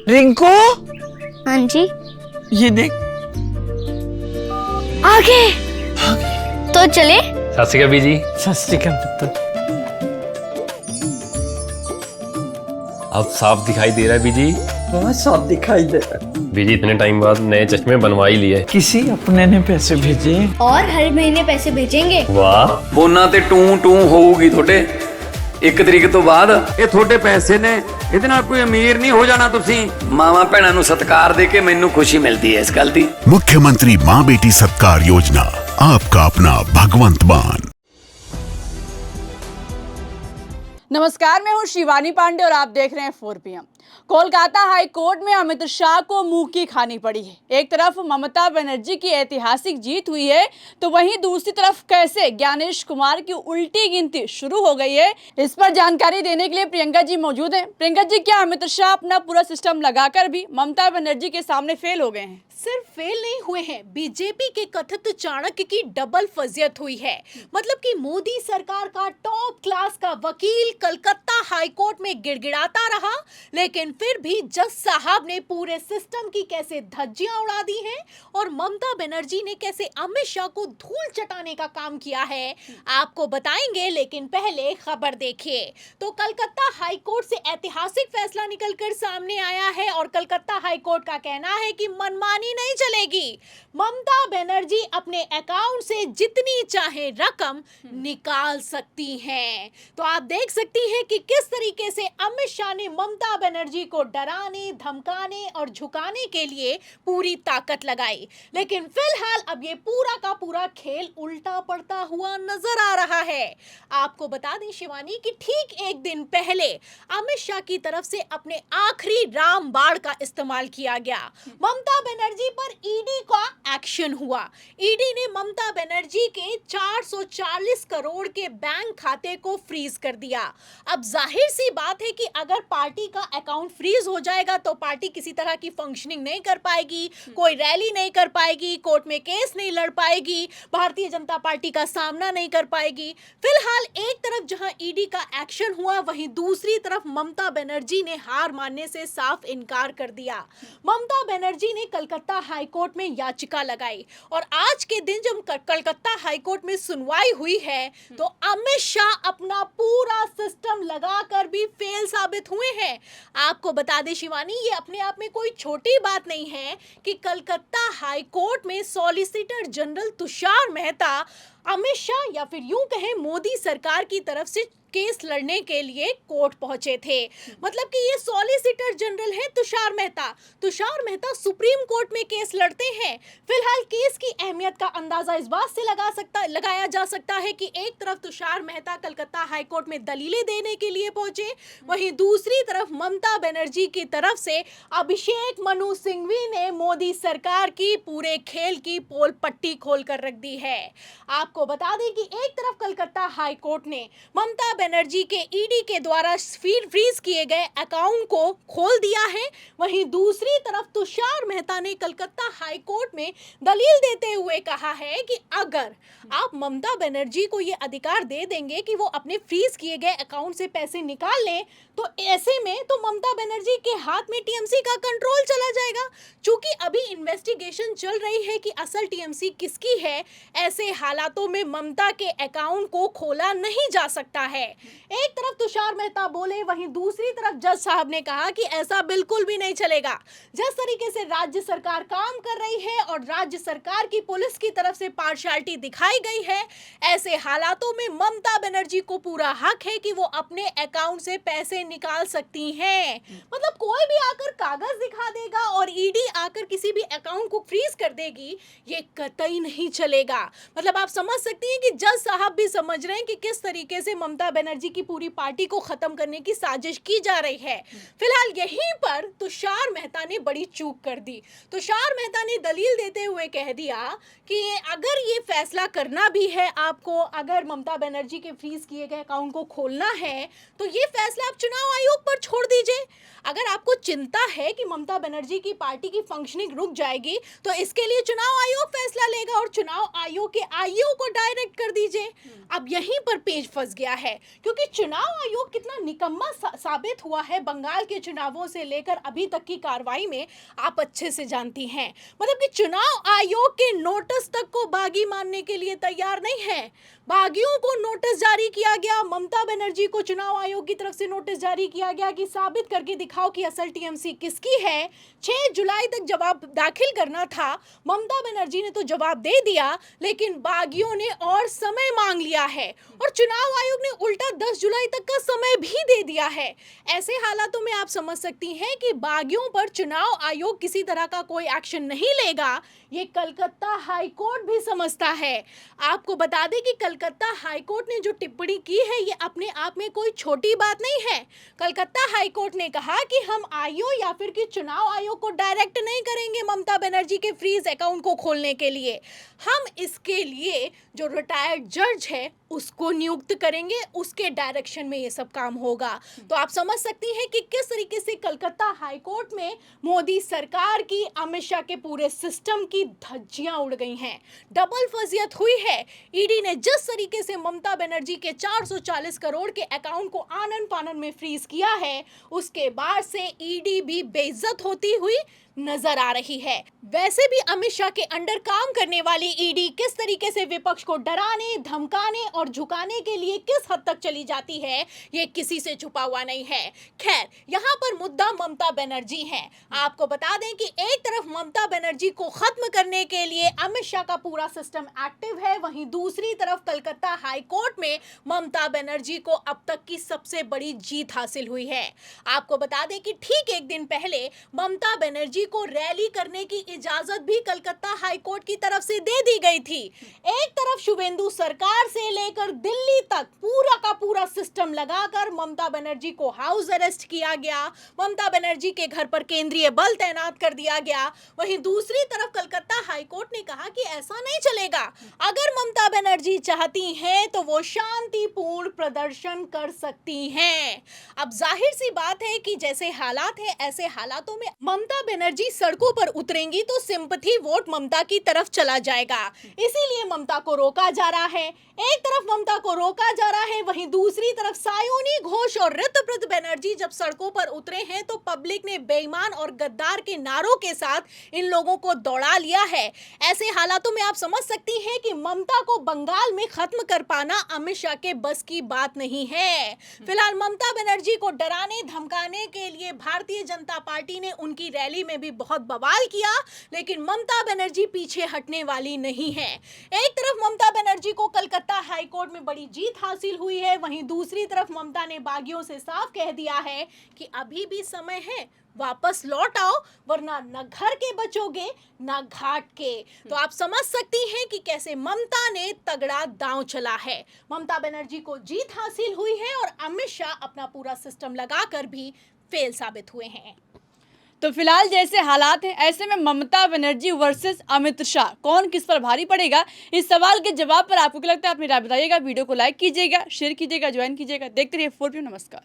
रिंकू, हाँ जी, ये देख। आगे तो चले। सत श्री अकाल बीजी। सत श्री अकाल पुत्र। अब साफ दिखाई दे रहा है बीजी। बहुत साफ दिखाई दे रहा है। बीजी इतने टाइम बाद नए चश्मे बनवा ही लिए। किसी अपने ने पैसे भेजे और हर महीने पैसे भेजेंगे। वाह। ਫੋਨਾਂ ਤੇ ਟੂ ਟੂ ਹੋਊਗੀ ਤੁਹਾਡੇ 1 ਤਰੀਕ ਤੋਂ ਬਾਅਦ। ਇਹ ਤੁਹਾਡੇ ਪੈਸੇ ਨੇ, ਇਹਦੇ ਨਾਲ ਕੋਈ ਅਮੀਰ ਨਹੀਂ ਹੋ ਜਾਣਾ ਤੁਸੀਂ। ਮਾਵਾਂ ਭੈਣਾਂ ਨੂੰ ਸਤਿਕਾਰ ਦੇ ਕੇ ਮੈਨੂੰ ਖੁਸ਼ੀ ਮਿਲਦੀ ਹੈ ਇਸ ਗੱਲ ਦੀ। मुख्यमंत्री माँ बेटी सत्कार योजना, आपका अपना भगवंत मान। नमस्कार, मैं हूं शिवानी पांडे और आप देख रहे हैं 4 PM। कोलकाता हाई कोर्ट में अमित शाह को मुंह की खानी पड़ी है। एक तरफ ममता बनर्जी की ऐतिहासिक जीत हुई है, तो वहीं दूसरी तरफ कैसे ज्ञानेश कुमार की उल्टी गिनती शुरू हो गई है, इस पर जानकारी देने के लिए प्रियंका जी मौजूद हैं। प्रियंका जी, क्या अमित शाह अपना पूरा सिस्टम लगाकर भी ममता बनर्जी के सामने फेल हो गए हैं? सिर्फ फेल नहीं हुए हैं, बीजेपी के कथित चाणक्य की डबल फजियत हुई है। मतलब कि मोदी सरकार का टॉप क्लास का वकील कलकत्ता हाईकोर्ट में गिड़गिड़ाता रहा, लेकिन फिर भी जज साहब ने पूरे सिस्टम की कैसे धज्जियां उड़ा दी हैं और ममता बनर्जी ने कैसे अमित शाह को धूल चटाने का काम किया है, आपको बताएंगे। लेकिन पहले खबर देखिए। तो कलकत्ता हाईकोर्ट से ऐतिहासिक फैसला निकलकर सामने आया है और कलकत्ता हाईकोर्ट का कहना है कि मनमानी नहीं चलेगी। ममता बनर्जी अपने अकाउंट से जितनी चाहे रकम निकाल सकती हैं। तो आप देख सकती हैं कि किस तरीके से अमित शाह ने ममता बनर्जी को डराने, धमकाने और झुकाने के लिए पूरी ताकत लगाई। लेकिन फिलहाल अब ये पूरा का पूरा खेल उल्टा पड़ता हुआ नजर आ रहा है। आपको बता दें शिवानी कि ठीक एक दिन पहले अमित शाह की तरफ से अपने आखिरी रामबाण का इस्तेमाल किया गया। ममता बनर्जी पर ईडी का एक्शन हुआ। ईडी ने ममता बनर्जी के 440 करोड़ के बैंक खाते को फ्रीज कर दिया। अब जाहिर सी बात है कि अगर पार्टी का अकाउंट फ्रीज हो जाएगा तो पार्टी किसी तरह की फंक्शनिंग नहीं कर पाएगी, कोई रैली नहीं कर पाएगी, कोर्ट में केस नहीं लड़ पाएगी, भारतीय जनता पार्टी का सामना नहीं कर पाएगी। फिलहाल एक तरफ जहां ईडी का एक्शन हुआ, वहीं दूसरी तरफ ममता बनर्जी ने हार मानने से साफ इनकार कर दिया। ममता बनर्जी ने कलकत्ता हाईकोर्ट में याचिका लगाई और आज के दिन जब कलकत्ता हाईकोर्ट में सुनवाई हुई है तो अमित शाह अपना पूरा सिस्टम लगाकर भी फेल साबित हुए हैं। आपको बता दें शिवानी, ये अपने आप में कोई छोटी बात नहीं है कि कलकत्ता हाईकोर्ट में सॉलिसिटर जनरल तुषार मेहता अमित शाह या फिर यूं कहें मोदी सरकार की तरफ से केस लड़ने के लिए कोर्ट पहुंचे थे। मतलब कि ये सॉलिसिटर जनरल है तुषार मेहता। तुषार मेहता सुप्रीम कोर्ट में केस लड़ते हैं। फिलहाल केस की अहमियत का अंदाजा इस बात से लगाया जा सकता है कि एक तरफ तुषार मेहता कलकत्ता हाईकोर्ट में दलीलें देने के लिए पहुंचे, वहीं दूसरी तरफ ममता बनर्जी की तरफ से अभिषेक मनु सिंघवी ने मोदी सरकार की पूरे खेल की पोल पट्टी खोल कर रख दी है। आपको बता दें कि एक तरफ कलकत्ता हाईकोर्ट ने ममता बनर्जी के ईडी के द्वारा फ्रीज किए गए अकाउंट को खोल दिया है, वहीं दूसरी तरफ तुषार मेहता ने कलकत्ता हाईकोर्ट में दलील देते हुए कहा है कि अगर आप ममता बनर्जी को ये अधिकार दे देंगे कि वो अपने फ्रीज किए गए अकाउंट से पैसे निकाल लें, तो ऐसे में तो ममता बनर्जी के हाथ में टीएमसी का कंट्रोल चला जाएगा। चूंकि अभी इन्वेस्टिगेशन चल रही है कि असल टीएमसी किसकी है, ऐसे हालातों में ममता के अकाउंट को खोला नहीं जा सकता है। एक तरफ तुषार मेहता बोले, वहीं दूसरी तरफ जज साहब ने कहा कि ऐसा बिल्कुल भी नहीं चलेगा। जिस तरीके से राज्य सरकार काम कर रही है और राज्य सरकार की पुलिस की तरफ से पार्शियलिटी दिखाई गई है, ऐसे हालातों में ममता बनर्जी को पूरा हक है कि वो अपने अकाउंट से पैसे निकाल सकती हैं। मतलब कोई भी आकर कागज दिखा देगा और ईडी आकर किसी भी अकाउंट को फ्रीज कर देगी, ये कतई नहीं चलेगा। मतलब आप समझ सकती हैं कि जज साहब भी समझ रहे हैं कि किस तरीके से ममता बनर्जी की पूरी पार्टी को खत्म करने की साजिश की जा रही है। फिलहाल यहीं पर तुषार मेहता ने बड़ी चूक कर दी। तुषार मेहता ने दलील देते हुए कह दिया कि अगर ये फैसला करना भी है आपको, अगर ममता बनर्जी के फ्रीज किए गए अकाउंट को खोलना है, तो ये फैसला आप चुनाव आयोग पर छोड़ दीजिए। अगर आपको चिंता है कि ममता बनर्जी की पार्टी की फंक्शनिंग रुक जाएगी तो इसके लिए चुनाव आयोग फैसला लेगा और चुनाव आयोग के आईओ को डायरेक्ट कर दीजिए। अब यहीं पर पेच फंस गया है, क्योंकि चुनाव आयोग कितना निकम्मा साबित हुआ है बंगाल के चुनावों से लेकर अभी तक की कार्रवाई में, आप अच्छे से जानती हैं। मतलब कि चुनाव आयोग के नोटिस तक को बागी मानने के लिए तैयार नहीं है। बागियों को नोटिस जारी किया गया, ममता बनर्जी को चुनाव आयोग की तरफ से नोटिस जारी किया गया कि साबित करके दिखाओ कि असल टीएमसी किसकी है। 6 जुलाई तक जवाब दाखिल करना था, ममता बनर्जी ने तो जवाब दे दिया, लेकिन बागियों ने और समय मांग लिया है और चुनाव आयोग ने उल्टा 10 जुलाई तक का समय भी दे दिया है। ऐसे हालातों में आप समझ सकती हैं कि बागियों पर चुनाव आयोग किसी तरह का कोई एक्शन नहीं लेगा, ये कलकत्ता हाई कोर्ट भी समझता है। आपको बता दें कि कलकत्ता हाई कोर्ट ने जो टिप्पणी की है ये अपने आप में कोई छोटी बात नहीं है। कलकत्ता हाई कोर्ट ने कहा कि हम आईओ या फिर कि चुनाव आयोग को डायरेक्ट नहीं करेंगे ममता बनर्जी के फ्रीज अकाउंट को खोलने के लिए, हम इसके लिए जो रिटायर्ड जज है उसको नियुक्त करेंगे, उसके डायरेक्शन में ये सब काम होगा। तो आप समझ सकती हैं कि किस तरीके से कलकत्ता हाई कोर्ट में मोदी सरकार की, अमित शाह के पूरे सिस्टम की धज्जियां उड़ गई हैं, डबल फजियत हुई है। ईडी ने जिस तरीके से ममता बनर्जी के 440 करोड़ के अकाउंट को आनन फानन में फ्रीज किया है, उसके बाद से ईडी भी बेइज्जत होती हुई नजर आ रही है। वैसे भी अमित शाह के अंडर काम करने वाली ईडी किस तरीके से विपक्ष को डराने, धमकाने और झुकाने के लिए किस हद तक चली जाती है, ये किसी से छुपा हुआ नहीं है। खैर, यहाँ पर मुद्दा ममता बनर्जी है। आपको बता दें कि एक तरफ ममता बनर्जी को खत्म करने के लिए अमित शाह का पूरा सिस्टम एक्टिव है, वहीं दूसरी तरफ कलकत्ता हाई कोर्ट में ममता बनर्जी को अब तक की सबसे बड़ी जीत हासिल हुई है। आपको बता दें कि ठीक एक दिन पहले ममता बनर्जी को रैली करने की इजाजत भी कलकत्ता हाई कोर्ट की तरफ से दे दी गई थी। एक तरफ शुभेंदु सरकार से लेकर दिल्ली तक पूरा का पूरा सिस्टम लगाकर ममता बनर्जी को हाउस अरेस्ट किया गया, ममता बनर्जी के घर पर केंद्रीय बल तैनात कर दिया गया। वहीं दूसरी तरफ कलकत्ता हाई कोर्ट ने कहा कि ऐसा नहीं चलेगा, अगर ममता बनर्जी चाहती हैं तो वो शांतिपूर्ण प्रदर्शन कर सकती हैं। अब जाहिर सी बात है कि जैसे हालात हैं ऐसे हालातों में ममता बनर्जी सड़कों पर उतरेंगी तो सिंपैथी वोट ममता की तरफ चला जाएगा, इसीलिए ममता को रोका जा रहा है। एक तरफ ममता को रोका जा रहा है, वहीं दूसरी तरफ सायोनी घोष और ऋतुव्रत बनर्जी जब सड़कों पर उतरे हैं तो पब्लिक ने बेईमान और गद्दार के नारों के साथ इन लोगों को दौड़ा लिया है। ऐसे हालातों में आप समझ सकती हैं कि ममता को बंगाल में खत्म कर पाना अमित शाह के बस की बात नहीं है। फिलहाल ममता बनर्जी को डराने धमकाने के लिए भारतीय जनता पार्टी ने उनकी रैली में भी बहुत बवाल किया, लेकिन ममता बनर्जी पीछे हटने वाली नहीं है। एक तरफ ममता बनर्जी को कलकत्ता हाई कोर्ट में बड़ी जीत हासिल हुई है, वहीं दूसरी तरफ ममता ने बागियों से साफ कह दिया है कि अभी भी समय है, वापस लौट आओ, वरना न घर के बचोगे न घाट के। तो आप समझ सकती हैं कि कैसे ममता ने तगड़ा दांव चला है। ममता बनर्जी को जीत हासिल हुई है और अमित शाह अपना पूरा सिस्टम लगाकर भी फेल साबित हुए हैं। तो फिलहाल जैसे हालात हैं ऐसे में ममता बनर्जी वर्सेस अमित शाह कौन किस पर भारी पड़ेगा, इस सवाल के जवाब पर आपको क्या लगता है अपनी राय बताइएगा। वीडियो को लाइक कीजिएगा, शेयर कीजिएगा, ज्वाइन कीजिएगा। देखते रहिए 4PM। नमस्कार।